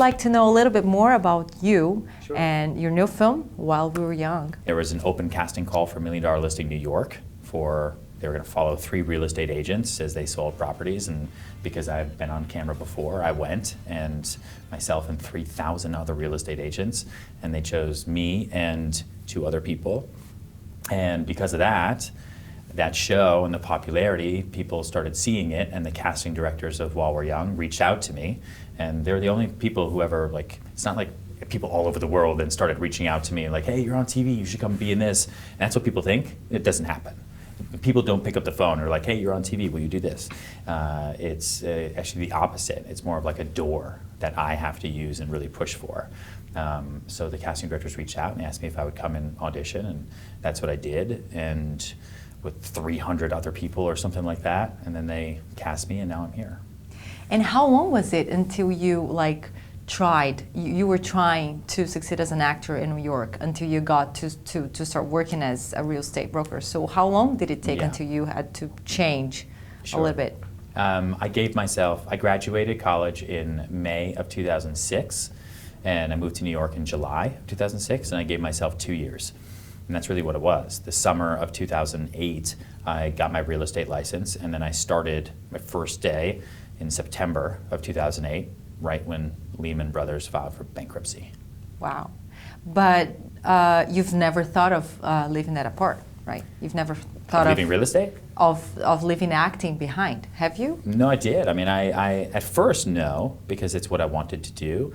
like to know a little bit more about you. Sure. And your new film, While We Were Young. There was an open casting call for $1 Million Listing New York they were going to follow 3 real estate agents as they sold properties, and because I've been on camera before, I went, and myself and 3,000 other real estate agents, and they chose me and 2 other people. And because of that show and the popularity, people started seeing it, and the casting directors of While We're Young reached out to me, and they're the only people who ever, like, it's not like people all over the world then started reaching out to me like, hey, you're on TV, you should come be in this. And that's what people think. It doesn't happen. People don't pick up the phone or like, hey, you're on TV, will you do this? It's actually the opposite. It's more of like a door that I have to use and really push for. So the casting directors reached out and asked me if I would come and audition, and that's what I did. And with 300 other people or something like that, and then they cast me, and now I'm here. And how long was it until you you were trying to succeed as an actor in New York until you got to start working as a real estate broker? So how long did it take until you had to change a little bit? I graduated college in May of 2006, and I moved to New York in July of 2006, and I gave myself 2 years. And that's really what it was. The summer of 2008, I got my real estate license, and then I started my first day in September of 2008, right when Lehman Brothers filed for bankruptcy. Wow. But you've never thought of leaving that apart, right? You've never thought of leaving real estate? Of leaving acting behind, have you? No, I did. I mean, I at first no, because it's what I wanted to do,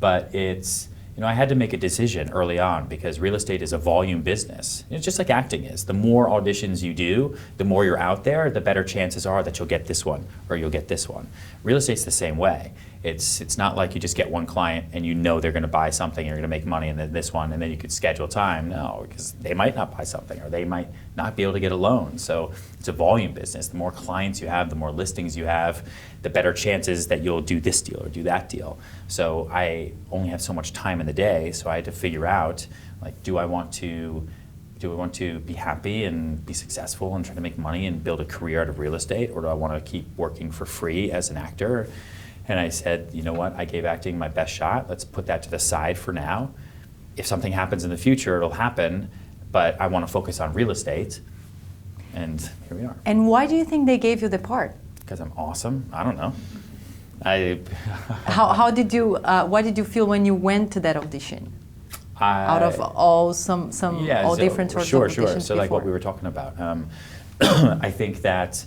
but it's, I had to make a decision early on because real estate is a volume business. It's just like acting is. The more auditions you do, the more you're out there, the better chances are that you'll get this one or you'll get this one. Real estate's the same way. It's not like you just get one client and you know they're going to buy something and you're going to make money, and then this one, and then you could schedule time. No, because they might not buy something or they might not be able to get a loan. So it's a volume business. The more clients you have, the more listings you have, the better chances that you'll do this deal or do that deal. So I only have so much time in the day, so I had to figure out, like, do I want to be happy and be successful and try to make money and build a career out of real estate, or do I want to keep working for free as an actor? And I said, you know what, I gave acting my best shot. Let's put that to the side for now. If something happens in the future, it'll happen, but I want to focus on real estate. And here we are. And why do you think they gave you the part? Because I'm awesome. I don't know. How did you? What did you feel when you went to that audition? Out of all all different sorts of auditions Sure. So like what we were talking about, I think that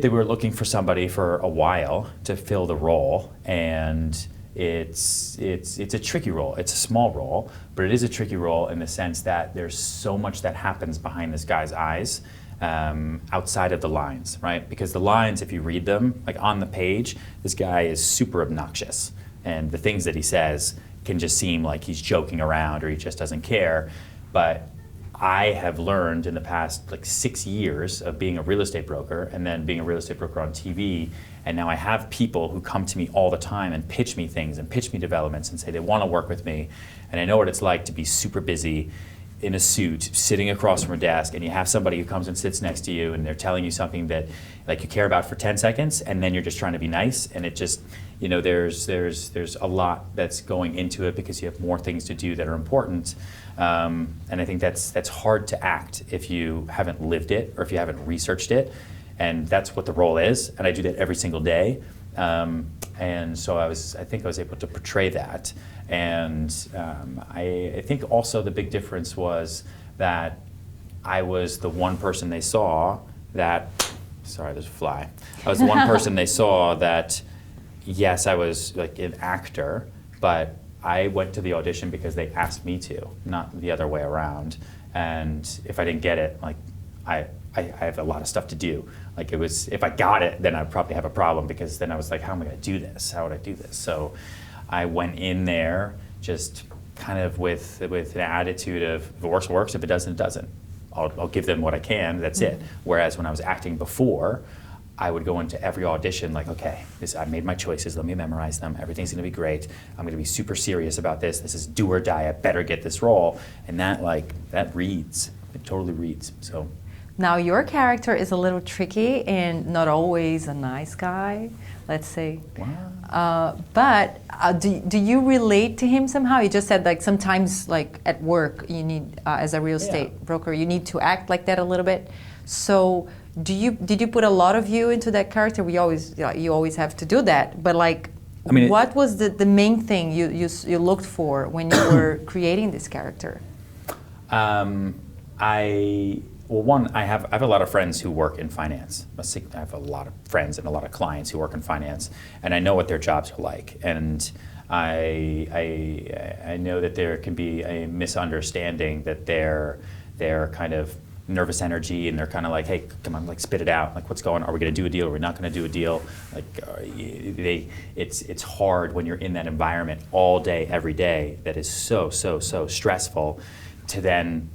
they were looking for somebody for a while to fill the role, and it's a tricky role. It's a small role, but it is a tricky role in the sense that there's so much that happens behind this guy's eyes. Outside of the lines, right? Because the lines, if you read them, like on the page, this guy is super obnoxious, and the things that he says can just seem like he's joking around or he just doesn't care. But I have learned in the past 6 years of being a real estate broker and then being a real estate broker on TV, and now I have people who come to me all the time and pitch me things and pitch me developments and say they want to work with me, and I know what it's like to be super busy in a suit, sitting across from a desk, and you have somebody who comes and sits next to you and they're telling you something that you care about for 10 seconds, and then you're just trying to be nice, and it just, there's a lot that's going into it because you have more things to do that are important. And I think that's hard to act if you haven't lived it or if you haven't researched it, and that's what the role is, and I do that every single day. And so I think I was able to portray that. And I think also the big difference was that I was the one person they saw that, sorry, there's a fly. I was the one person they saw that, yes, I was like an actor, but I went to the audition because they asked me to, not the other way around. And if I didn't get it, I have a lot of stuff to do. If I got it, then I'd probably have a problem, because then I was like, how am I going to do this? How would I do this? So I went in there just kind of with an attitude of, if it works, it works. If it doesn't, it doesn't. I'll give them what I can. That's it. Whereas when I was acting before, I would go into every audition like, okay, I made my choices. Let me memorize them. Everything's going to be great. I'm going to be super serious about this. This is do or die. I better get this role. And that reads. It totally reads. So. Now, your character is a little tricky and not always a nice guy, let's say. Wow. But do you relate to him somehow? You just said like sometimes like at work you need, as a real estate broker, you need to act like that a little bit. So did you put a lot of you into that character? You always have to do that. But like, I mean, what was the main thing you looked for when you were creating this character? I have a lot of friends who work in finance. I have a lot of friends and a lot of clients who work in finance, and I know what their jobs are like. And I know that there can be a misunderstanding that they're kind of nervous energy, and they're kind of like, hey, come on, like spit it out. Like, what's going on? Are we going to do a deal? Are we not going to do a deal? Like, it's hard when you're in that environment all day, every day. That is so stressful to then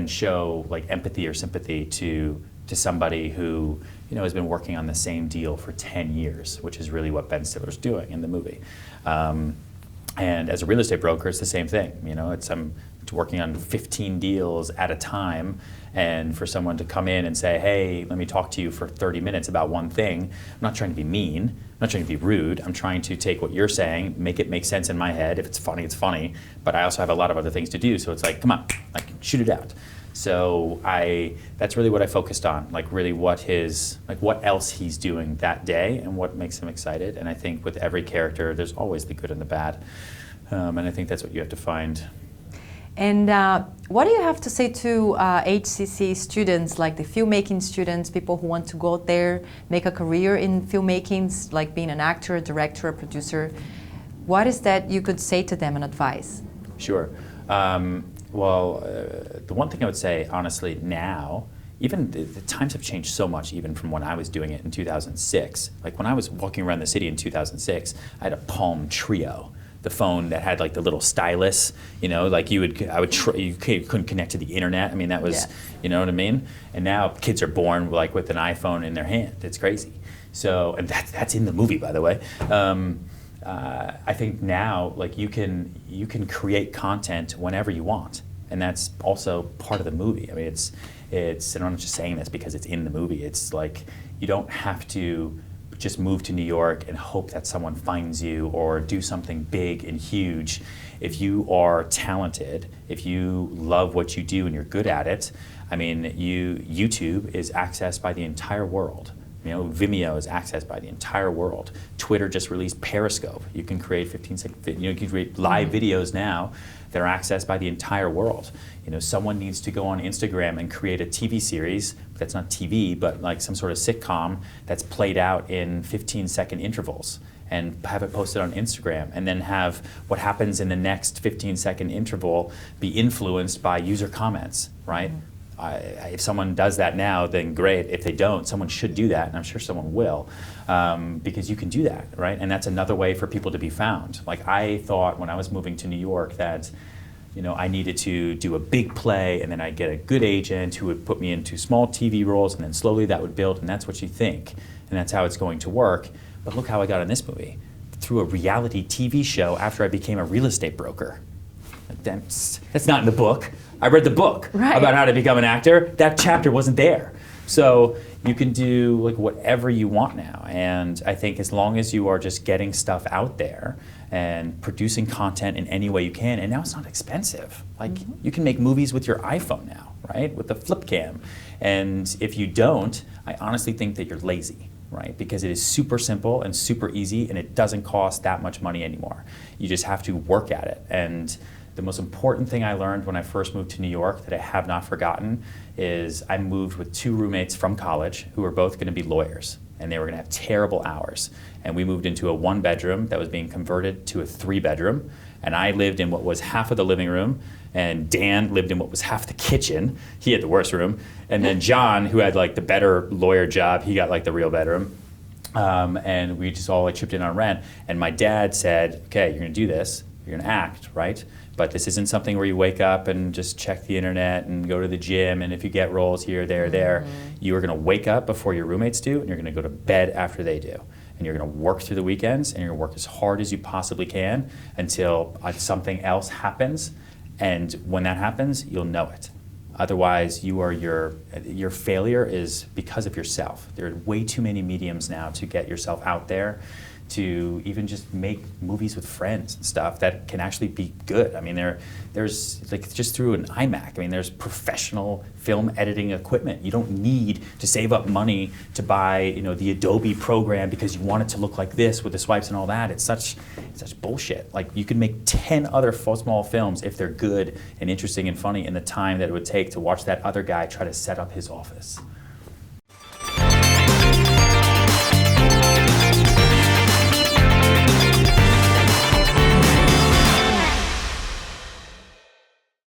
show like empathy or sympathy to somebody who has been working on the same deal for 10 years, which is really what Ben Stiller's doing in the movie. And as a real estate broker, it's the same thing. I'm working on 15 deals at a time, and for someone to come in and say, hey, let me talk to you for 30 minutes about one thing, I'm not trying to be mean, I'm not trying to be rude, I'm trying to take what you're saying, make it make sense in my head. If it's funny, it's funny, but I also have a lot of other things to do, so it's like, come on, like, shoot it out. So that's really what I focused on, like really what else he's doing that day and what makes him excited. And I think with every character, there's always the good and the bad. And I think that's what you have to find. And what do you have to say to HCC students, like the filmmaking students, people who want to go out there, make a career in filmmaking, like being an actor, a director, a producer? What is that you could say to them and advise? Sure. The one thing I would say, honestly, now, even the times have changed so much, even from when I was doing it in 2006. Like when I was walking around the city in 2006, I had a Palm Trio, the phone that had like the little stylus, like you couldn't connect to the internet. I mean, that was, you know what I mean? And now kids are born like with an iPhone in their hand. It's crazy. So, and that's in the movie, by the way. I think now, like you can create content whenever you want, and that's also part of the movie. I mean, it's. And I'm not just saying this because it's in the movie. It's like you don't have to just move to New York and hope that someone finds you or do something big and huge. If you are talented, if you love what you do and you're good at it, I mean, YouTube is accessed by the entire world. Vimeo is accessed by the entire world. Twitter just released Periscope. You can create 15-second, you can create live videos now that are accessed by the entire world. Someone needs to go on Instagram and create a TV series that's not TV, but like some sort of sitcom that's played out in 15-second intervals, and have it posted on Instagram, and then have what happens in the next 15-second interval be influenced by user comments, right? If someone does that now, then great. If they don't, someone should do that, and I'm sure someone will, because you can do that, right? And that's another way for people to be found. Like I thought when I was moving to New York that, I needed to do a big play, and then I'd get a good agent who would put me into small TV roles, and then slowly that would build, and that's what you think, and that's how it's going to work. But look how I got in this movie, through a reality TV show after I became a real estate broker. That's not in the book. I read the book about how to become an actor. That chapter wasn't there. So you can do like whatever you want now. And I think as long as you are just getting stuff out there and producing content in any way you can, and now it's not expensive. Like you can make movies with your iPhone now, right? With the flip cam. And if you don't, I honestly think that you're lazy. Right? Because it is super simple and super easy, and it doesn't cost that much money anymore. You just have to work at it. And the most important thing I learned when I first moved to New York that I have not forgotten is I moved with 2 roommates from college who were both going to be lawyers, and they were going to have terrible hours. And we moved into a 1-bedroom that was being converted to a 3-bedroom, and I lived in what was half of the living room, and Dan lived in what was half the kitchen. He had the worst room. And then John, who had like the better lawyer job, he got like the real bedroom. And we just all like chipped in on rent. And my dad said, okay, you're gonna do this, you're gonna act, right? But this isn't something where you wake up and just check the internet and go to the gym, and if you get roles here, there. You are gonna wake up before your roommates do, and you're gonna go to bed after they do. And you're gonna work through the weekends, and you're gonna work as hard as you possibly can until something else happens. And when that happens, you'll know it. Otherwise, your failure is because of yourself. There are way too many mediums now to get yourself out there, to even just make movies with friends and stuff that can actually be good. I mean, there's like just through an iMac. I mean, there's professional film editing equipment. You don't need to save up money to buy, the Adobe program because you want it to look like this with the swipes and all that. It's such bullshit. Like, you can make 10 other small films if they're good and interesting and funny in the time that it would take to watch that other guy try to set up his office.